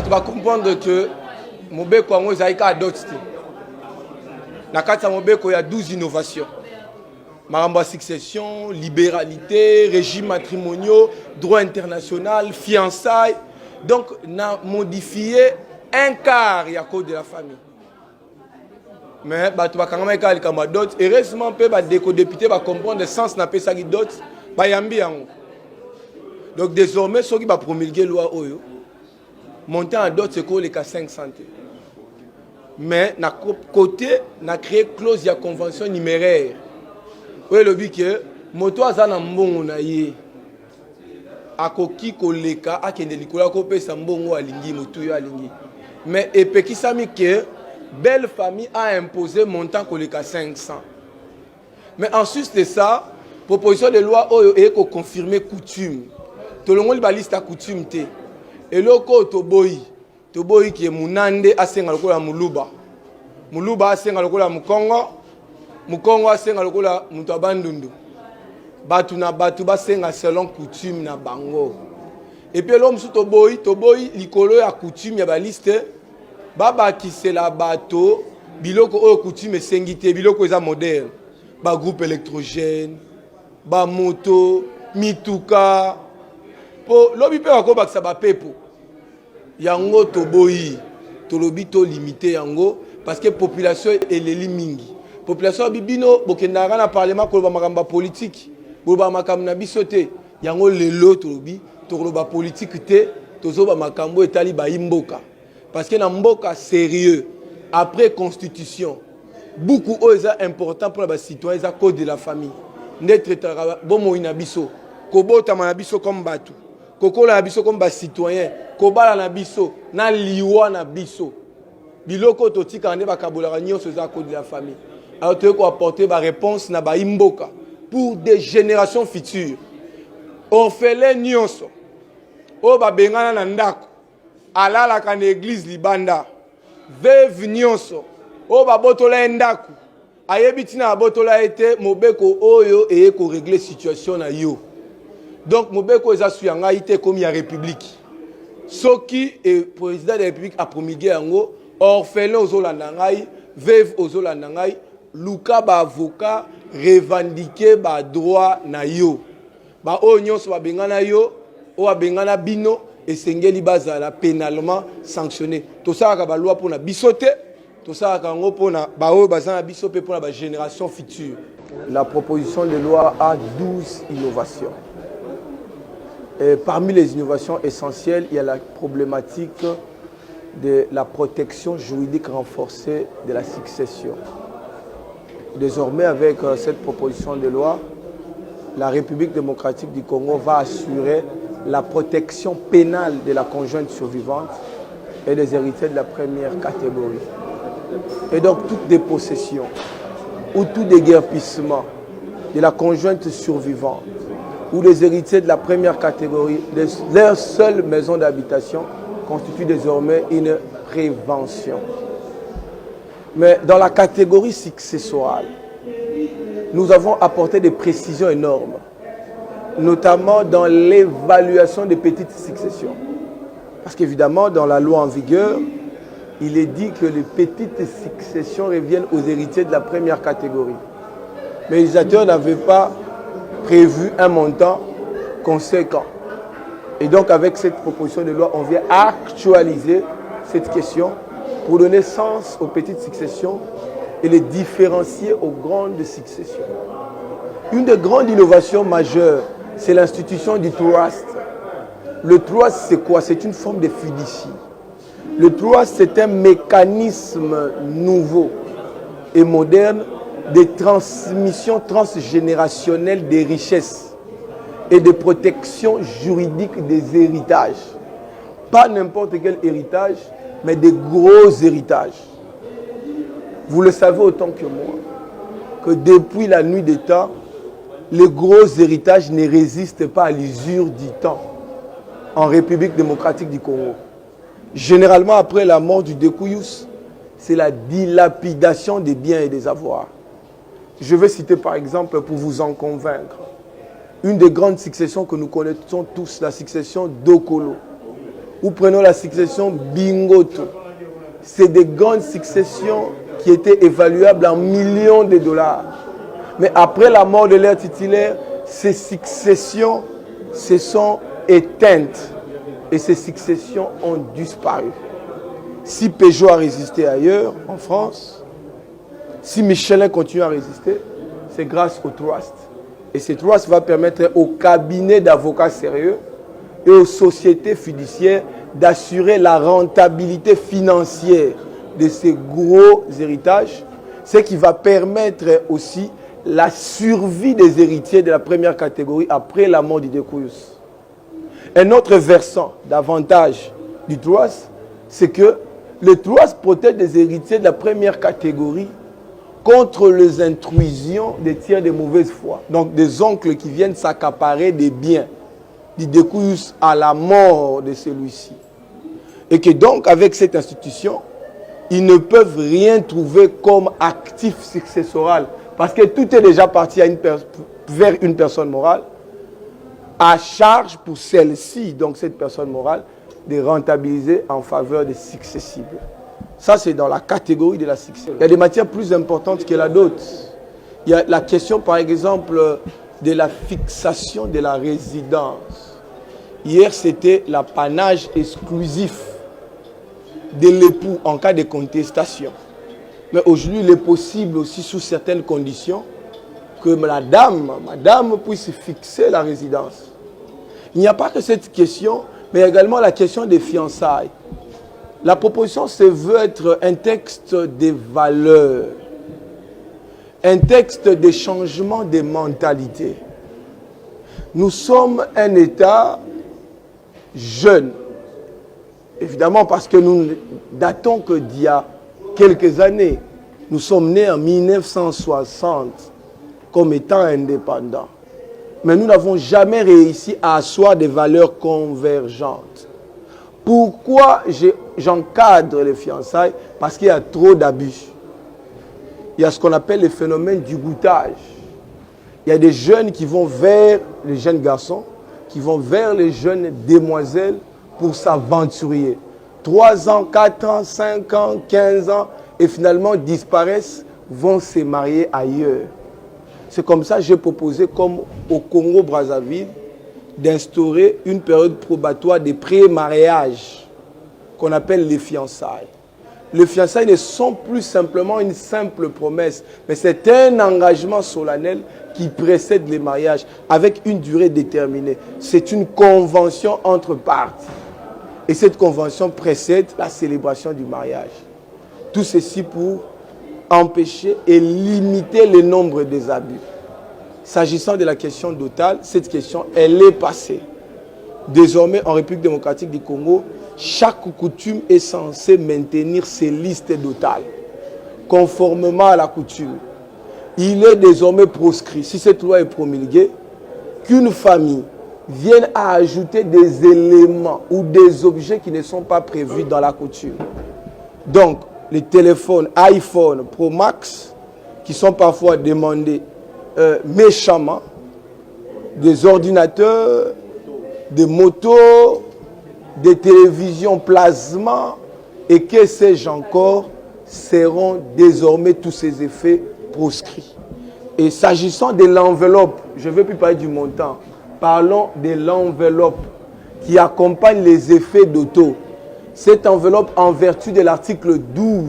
Tu vas comprendre que Mobeko Ango Zaïka a d'autres. Dans le cadre de Mobeko, il y a 12 innovations. Maramba succession, libéralité, régime matrimonial, droit international, fiançailles. Donc, on a modifié un quart du code de la famille. Mais tu vas quand même faire d'autres. Heureusement, les députés vont comprendre le sens de ça d'autres. Donc, désormais, ceux qui vont promulguer la loi, monter en d'autres, c'est les cas 500. Mais, de côté, on a créé une clause de la convention numéraire. Oui, le but que moto azana mbongo na ye akoki koleka akende likola ko pesa mbongo alingi moto yo alingi mais epekisami que belle famille a imposé montant koleka 500 mais en sus de ça proposition de loi oyo e ko confirmer coutume to longo li ba liste coutume te eloko toboyi ki munande asenga lokola muluba asenga lokola mukongo Mukongo asenga lokola mutu abandundu. Batu na batu basenga selon coutume na bango. Et puis l'homme sous toboyi likolo ya coutume ya ba liste baba kisela bato biloko oyo coutume sengite biloko eza moderne. Ba groupe électrogène, ba moto, mituka. Po lobi pe bako bakisa ba pepo. Yango toboyi tolobi to limité yango parce que population eleli mingi. Population bibino bokendaka na parlement koloba makamba politique koloba makambo na biso te yango lelo tolobi toloba politique te tozoba makambo etali ba imboka parce que na mboka sérieux après constitution beaucoup oza important pour les citoyens za code de la famille n'être bomo ina biso kobota na biso comme batu kokola na biso comme ba citoyen kobala na biso na liwa na biso biloko totika nde bakabolaka nyonso za code de la famille. Alors tu peux apporter ma réponse na ba imboka pour des générations futures. On fait les nyonso. O ba bengana na ndako. Alala ka na église libanda. Veuve nyonso. O ba botola ndako. Ayebiti na botola ete mobeko oyo eye ko régler situation na yo. Donc mobeko eza suyanga ite comme ya république. Soki et président de la république a promulgué yango orphelin ozolanda ngai, veuve ozolanda ngai. Luka ba avocat revendiquer ba droit na yo ba onyo so ba bengana yo o ba bengana bino esengeli bazala pénalement sanctionné to ça ka ba loi pour na bisote to ça ka ngo pour na ba o bazana biso pe pour na ba génération future. La proposition de loi a 12 innovations. Et parmi les innovations essentielles, il y a la problématique de la protection juridique renforcée de la succession. Désormais, avec cette proposition de loi, la République démocratique du Congo va assurer la protection pénale de la conjointe survivante et des héritiers de la première catégorie. Et donc, toute dépossession ou tout déguerpissement de la conjointe survivante ou des héritiers de la première catégorie, leur seule maison d'habitation constitue désormais une prévention. Mais dans la catégorie successorale, nous avons apporté des précisions énormes, notamment dans l'évaluation des petites successions. Parce qu'évidemment, dans la loi en vigueur, il est dit que les petites successions reviennent aux héritiers de la première catégorie. Mais les législateurs n'avaient pas prévu un montant conséquent. Et donc, avec cette proposition de loi, on vient actualiser cette question pour donner sens aux petites successions et les différencier aux grandes successions. Une des grandes innovations majeures, c'est l'institution du trust. Le trust, c'est quoi? C'est une forme de fiducie. Le trust, c'est un mécanisme nouveau et moderne de transmission transgénérationnelle des richesses et de protection juridique des héritages. Pas n'importe quel héritage, mais des gros héritages. Vous le savez autant que moi, que depuis la nuit des temps, les gros héritages ne résistent pas à l'usure du temps en République démocratique du Congo. Généralement, après la mort du Découyous, c'est la dilapidation des biens et des avoirs. Je vais citer par exemple, pour vous en convaincre, une des grandes successions que nous connaissons tous, la succession d'Okolo. ou prenons la succession Bingoto. C'est des grandes successions qui étaient évaluables en millions de dollars. Mais après la mort de leur titulaire, ces successions se sont éteintes et ces successions ont disparu. Si Peugeot a résisté ailleurs, en France, si Michelin continue à résister, c'est grâce au trust. Et ce trust va permettre aux cabinets d'avocats sérieux et aux sociétés fiduciaires d'assurer la rentabilité financière de ces gros héritages, ce qui va permettre aussi la survie des héritiers de la première catégorie après la mort du Dekouyus. Un autre versant d'avantage du trust, c'est que le trust protège des héritiers de la première catégorie contre les intrusions des tiers de mauvaise foi. Donc des oncles qui viennent s'accaparer des biens du Dekouyus à la mort de celui-ci. Et que donc avec cette institution, ils ne peuvent rien trouver comme actif successoral parce que tout est déjà parti vers une personne morale, à charge pour celle-ci, donc cette personne morale, de rentabiliser en faveur des successibles. Ça, c'est dans la catégorie de la succession. Il y a des matières plus importantes que la dot. Il y a la question, par exemple, de la fixation de la résidence. Hier, c'était l'apanage exclusif de l'époux en cas de contestation. Mais aujourd'hui, il est possible aussi, sous certaines conditions, que madame puisse fixer la résidence. Il n'y a pas que cette question, mais également la question des fiançailles. La proposition se veut être un texte des valeurs, un texte de changement des mentalités. Nous sommes un État jeune, évidemment parce que nous datons que d'il y a quelques années. Nous sommes nés en 1960 comme étant indépendants. Mais nous n'avons jamais réussi à asseoir des valeurs convergentes. Pourquoi j'encadre les fiançailles? Parce qu'il y a trop d'abus. Il y a ce qu'on appelle le phénomène du goûtage. Il y a des jeunes qui vont vers les jeunes garçons, qui vont vers les jeunes demoiselles pour s'aventurer. 3 ans, 4 ans, 5 ans, 15 ans, et finalement disparaissent, vont se marier ailleurs. C'est comme ça que j'ai proposé, comme au Congo-Brazzaville, d'instaurer une période probatoire de pré-mariage qu'on appelle les fiançailles. Les fiançailles ne sont plus simplement une simple promesse, mais c'est un engagement solennel qui précède les mariages avec une durée déterminée. C'est une convention entre parties. Et cette convention précède la célébration du mariage. Tout ceci pour empêcher et limiter le nombre des abus. S'agissant de la question dotale, cette question, elle est passée. Désormais, en République démocratique du Congo, chaque coutume est censée maintenir ses listes dotales, conformément à la coutume. Il est désormais proscrit, si cette loi est promulguée, qu'une famille vienne à ajouter des éléments ou des objets qui ne sont pas prévus dans la coutume. Donc, les téléphones iPhone Pro Max, qui sont parfois demandés méchamment, des ordinateurs, des motos, des télévisions plasma, et que sais-je encore, seront désormais tous ces effets proscrits. Et s'agissant de l'enveloppe, je ne veux plus parler du montant, parlons de l'enveloppe qui accompagne les effets d'auto. Cette enveloppe, en vertu de l'article 12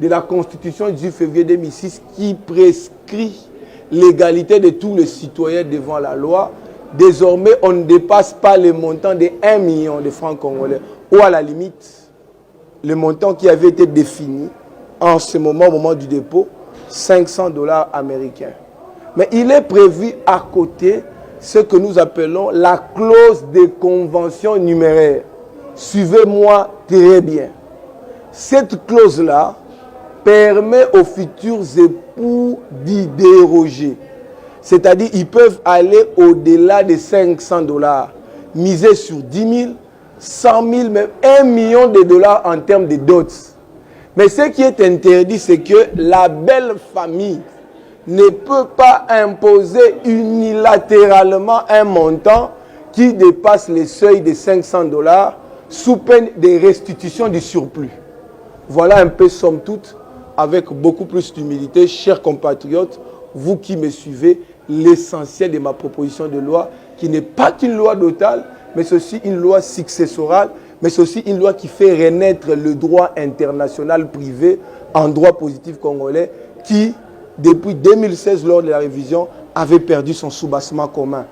de la Constitution du 18 février 2006, qui prescrit l'égalité de tous les citoyens devant la loi, désormais, on ne dépasse pas le montant de 1 million de francs congolais. Ou à la limite, le montant qui avait été défini en ce moment, au moment du dépôt, 500 $ américains. Mais il est prévu à côté ce que nous appelons la clause de convention numéraire. Suivez-moi très bien. Cette clause-là permet aux futurs époux d'y déroger. C'est-à-dire ils peuvent aller au-delà de 500 $, miser sur 10 000, 100 000, même 1 million de dollars en termes de dots. Mais ce qui est interdit, c'est que la belle famille ne peut pas imposer unilatéralement un montant qui dépasse les seuils de 500 $, sous peine de restitution du surplus. Voilà un peu, somme toute, avec beaucoup plus d'humilité, chers compatriotes, vous qui me suivez, l'essentiel de ma proposition de loi, qui n'est pas qu'une loi totale, mais c'est aussi une loi successorale, mais c'est aussi une loi qui fait renaître le droit international privé en droit positif congolais, qui, depuis 2016, lors de la révision, avait perdu son soubassement commun.